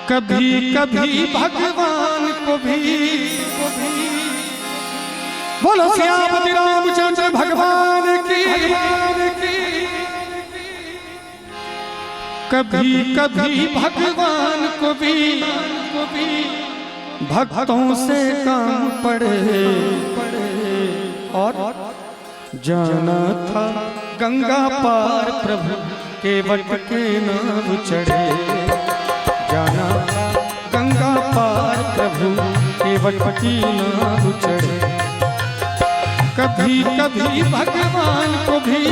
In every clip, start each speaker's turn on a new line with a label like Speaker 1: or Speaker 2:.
Speaker 1: कभी कभी भगवान को भी बोलो श्यामति रामचंद्र भगवान की। कभी कभी भगवान को भी भक्तों से काम पड़े और जाना था गंगा पार प्रभु के वट के नाव चढ़े। जाना था गंगा पार प्रभु के वट की नाव चढ़े। कभी कभी भगवान को भी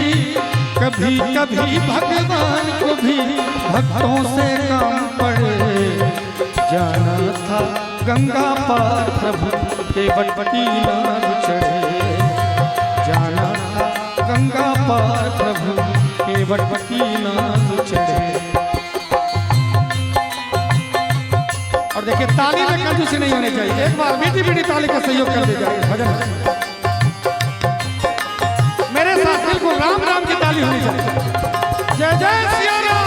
Speaker 1: कभी कभी भगवान को भी भक्तों से काम पड़े। जाना था गंगा पार प्रभु के वट की नाव चढ़े। जाना था गंगा पार प्रभु के वट की नाव चढ़े। और देखिए ताली में कंजूसी नहीं होनी चाहिए। एक बार मीठी मीठी ताली का सहयोग कर दे जाए भजन। मेरे साथ बिल्कुल राम राम की ताली होनी चाहिए। जय जय सिया राम।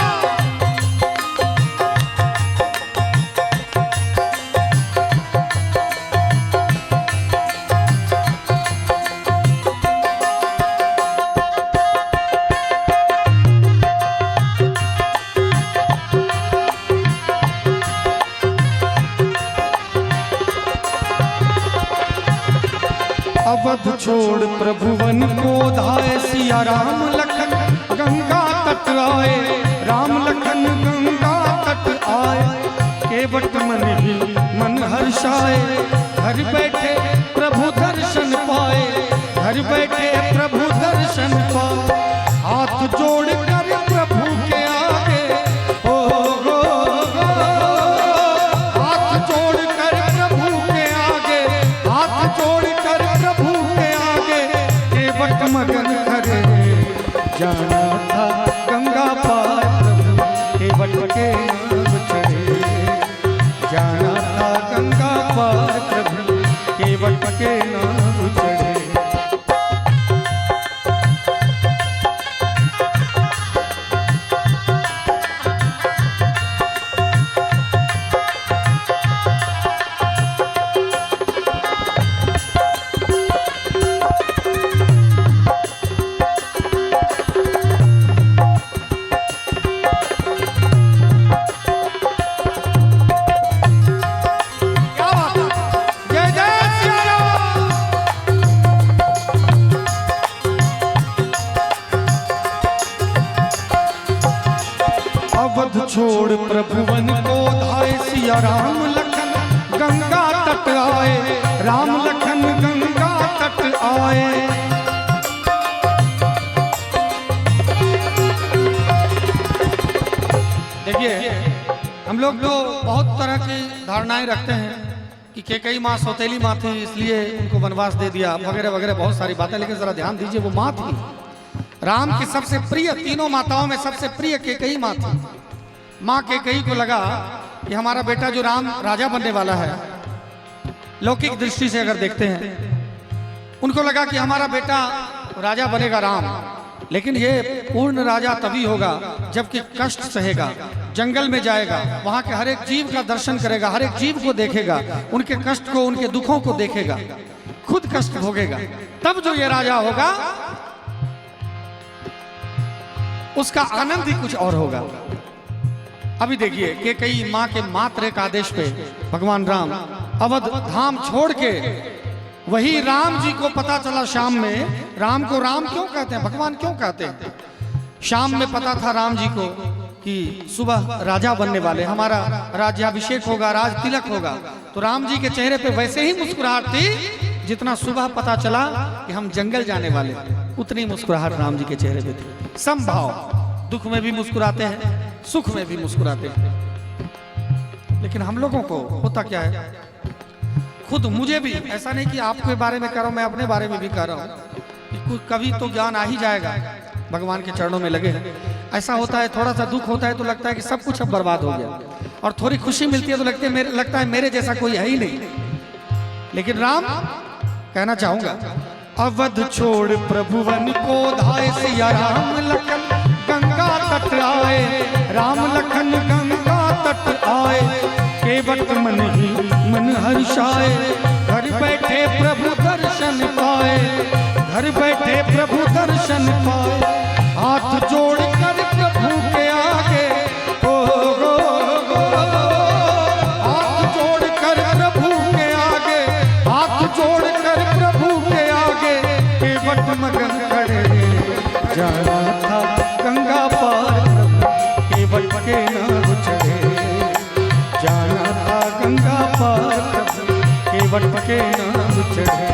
Speaker 1: अवध छोड़ प्रभुवन को धाये सिया राम लखन गंगा तट आए। राम लखन गंगा तट आए केवट मन ही मन हर्षाए। घर बैठे प्रभु दर्शन पाए। घर बैठे प्रभु दर्शन पाए। हाथ जोड़ कर प्रभु के आगे ओ गो हाथ जोड़ कर प्रभु के आगे। हाथ जोड़ कर प्रभु के आगे केवट मगन करे। जाना था गंगा पार प्रभु केवट के नाव चढ़े। जाना था गंगा पार प्रभु केवट के नाव चढ़े। अवध छोड़ प्रभुवन को धाये सिया राम लखन गंगा तट आए। राम लखन गंगा तट आए। देखिए हम लोग तो बहुत तरह की धारणाएं रखते हैं कि कैकेयी माँ सौतेली माँ थी इसलिए उनको वनवास दे दिया वगैरह वगैरह बहुत सारी बातें। लेकिन जरा ध्यान दीजिए वो माँ थी राम की सबसे प्रिय। तीनों माताओं में सबसे प्रिय कैकेयी माँ थी। माँ कैकेयी को लगा कि हमारा बेटा जो राम राजा बनने वाला है, लौकिक दृष्टि से अगर देखते हैं उनको लगा कि हमारा बेटा राजा बनेगा राम। लेकिन ये पूर्ण राजा तभी होगा जबकि कष्ट सहेगा, जंगल में जाएगा, वहां के हर एक जीव का दर्शन करेगा, हर एक जीव को देखेगा, उनके कष्ट को उनके दुखों को देखेगा, खुद कष्ट भोगेगा, तब जो ये राजा होगा उसका आनंद ही कुछ और होगा। अभी देखिए कैकेयी माँ के मात्र एक आदेश पे भगवान राम अवध धाम छोड़ के वही राम जी को पता चला शाम में। राम को राम क्यों कहते हैं, भगवान क्यों कहते हैं? शाम में पता था राम जी को कि सुबह राजा बनने वाले, हमारा राज्याभिषेक होगा, राज तिलक होगा। तो राम जी के चेहरे पे वैसे ही मुस्कुराहट थी जितना सुबह पता चला कि हम जंगल जाने वाले, उतनी मुस्कुराहट राम जी के चेहरे पे थी। समभाव, दुख में भी मुस्कुराते हैं, सुख में भी मुस्कुराते हैं। लेकिन हम लोगों को होता क्या है, खुद मुझे भी, ऐसा नहीं कि आपके बारे में कह रहा हूं, मैं अपने बारे में भी कह रहा हूं, कभी तो ज्ञान आ ही जाएगा, भगवान के चरणों में लगे। ऐसा होता है, थोड़ा सा दुख होता है तो लगता है कि सब कुछ अब बर्बाद हो गया, और थोड़ी खुशी मिलती है तो लगता है मेरे जैसा कोई है ही नहीं। लेकिन राम, कहना चाहूंगा, अवध छोड़ प्रभुवन को धाये सिया राम लखन गंगा तट आए। राम लखन गंगा तट आए। भाए, केवट मन ही मन हर्षाए। घर बैठे प्रभु दर्शन पाए, घर बैठे प्रभु दर्शन पाए। हाथ जोड़ कर प्रभु के आगे, ओ गो हाथ जोड़ कर प्रभु के आगे, हाथ जोड़ कर प्रभु के आगे। केवट मगन खड़े जाना था गंगा पार, केवट के नाम चढ़े जाना था गंगा पार, केवट के नाम चढ़े।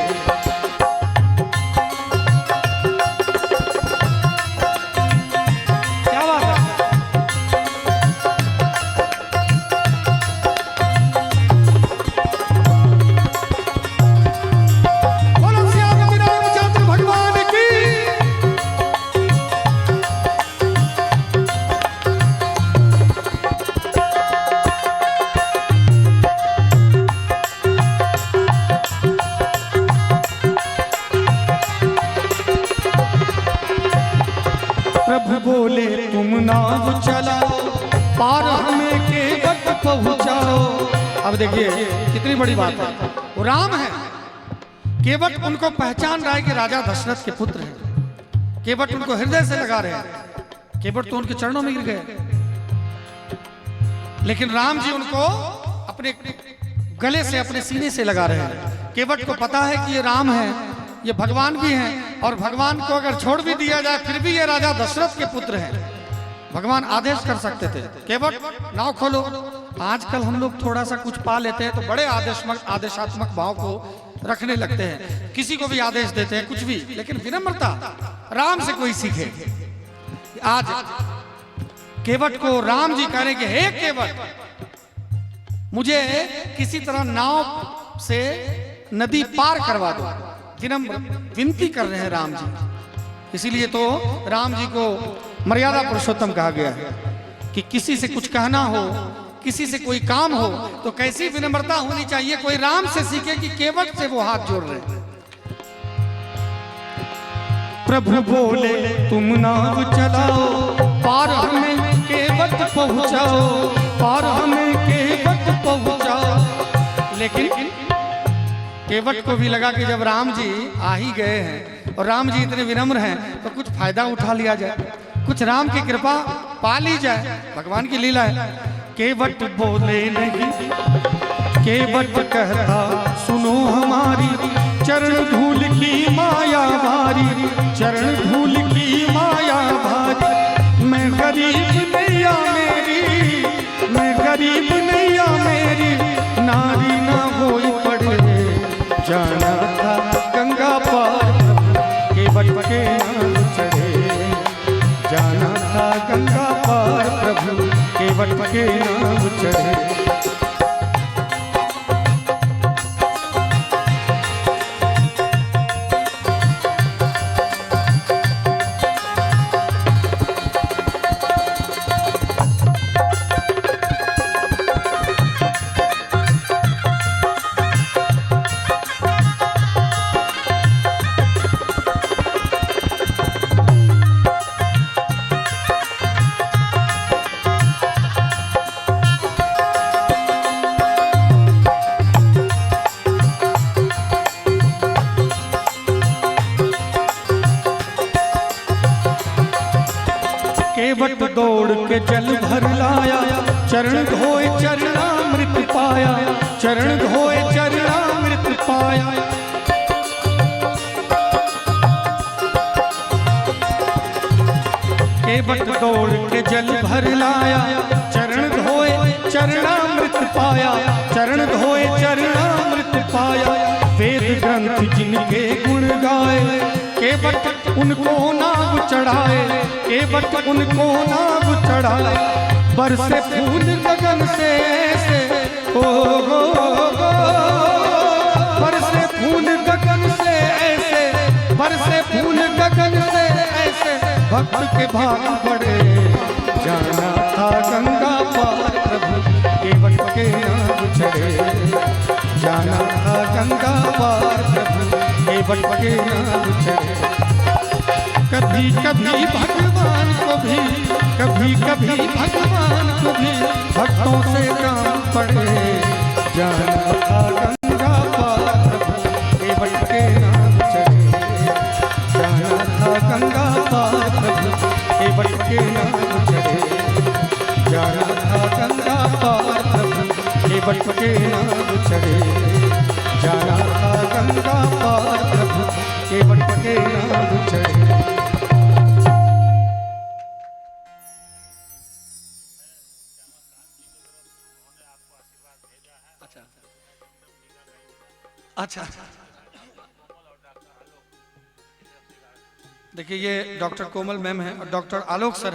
Speaker 1: प्रभु बोले तुम नाव चलाओ, पार हमें केवट पहुंचाओ। अब देखिए कितनी बड़ी बात है, वो राम है। केवट उनको पहचान रहा है कि राजा दशरथ के पुत्र हैं। केवट उनको हृदय से लगा रहे हैं। केवट तो उनके चरणों में गिर गए, लेकिन राम जी उनको अपने गले से, अपने सीने से लगा रहे हैं। केवट को पता है कि ये राम है, ये भगवान भी हैं, और भगवान को अगर छोड़ भी दिया जाए फिर भी ये राजा दशरथ के पुत्र हैं। भगवान आदेश कर सकते थे, केवट नाव खोलो। आजकल हम लोग थोड़ा सा कुछ पा लेते हैं तो बड़े आदेशात्मक भाव को रखने लगते हैं, किसी को भी आदेश देते हैं कुछ भी, लेकिन विनम्रता राम से कोई सीखे। आज केवट को राम जी कह रहे कि हे केवट, मुझे किसी तरह नाव से नदी पार करवा दो। विनम्र विनती कर रहे हैं राम जी। इसीलिए तो राम जी को मर्यादा पुरुषोत्तम कहा गया है कि किसी से कुछ कहना हो, किसी से कोई काम हो तो कैसी विनम्रता होनी चाहिए। कोई राम से सीखे कि केवट से वो हाथ जोड़ रहे हैं। प्रभु बोले तुम नाव चलाओ, पार हमें केवट पहुंचाओ, पार हमें केवट पहुंचाओ। लेकिन केवट को भी लगा कि जब राम जी आ ही गए हैं और राम जी इतने विनम्र हैं तो कुछ फायदा उठा लिया जाए, कुछ राम की कृपा पा ली जाए। भगवान की लीला है। केवट बोले नहीं, केवट कहता सुनो हमारी, चरण धूल की माया भारी, चरण धूल की माया भारी। मैं गरीब नैया मेरी, मैं गरीब नैया मेरी, नारी ना होई पड़े जाना था गंगा पार, केवट के नाम चढ़े जाना था गंगा पार। प्रभु केवट के नाम चढ़े। केवट दौड़ के जल भर लाया, चरण धोए चरणामृत पाया, चरण धोए चरणामृत पाया। केवट दौड़ के जल भर लाया, चरण धोए चरणामृत पाया, चरण धोए चरणामृत पाया। वेद ग्रंथ जिनके गुण गाए, केवट उनको नाव चढ़ाए, केवट उनको नाव चढ़ाए। बरसे फूल गगन से ऐसे, ओ गो बरसे फूल गगन से ऐसे, बरसे फूल गगन से ऐसे। भक्त के भाग बढ़े जाना था गंगा पार, प्रभु केवट के नाव चढ़े जाना था गंगा पार, प्रभु केवट के नाम चढ़े। कभी कभी भगवान को भी, कभी कभी भगवान को भी भक्तों से काम पड़े, जाना था गंगा पार प्रभु केवट के नाम चढ़े, जाना था गंगा पार प्रभु केवट के नाम चढ़े, जाना था गंगा पार प्रभु केवट के नाम चढ़े, जाना था गंगा पार प्रभु केवट के नाम चढ़े। अच्छा देखिए, ये डॉक्टर कोमल मैम है और डॉक्टर आलोक सर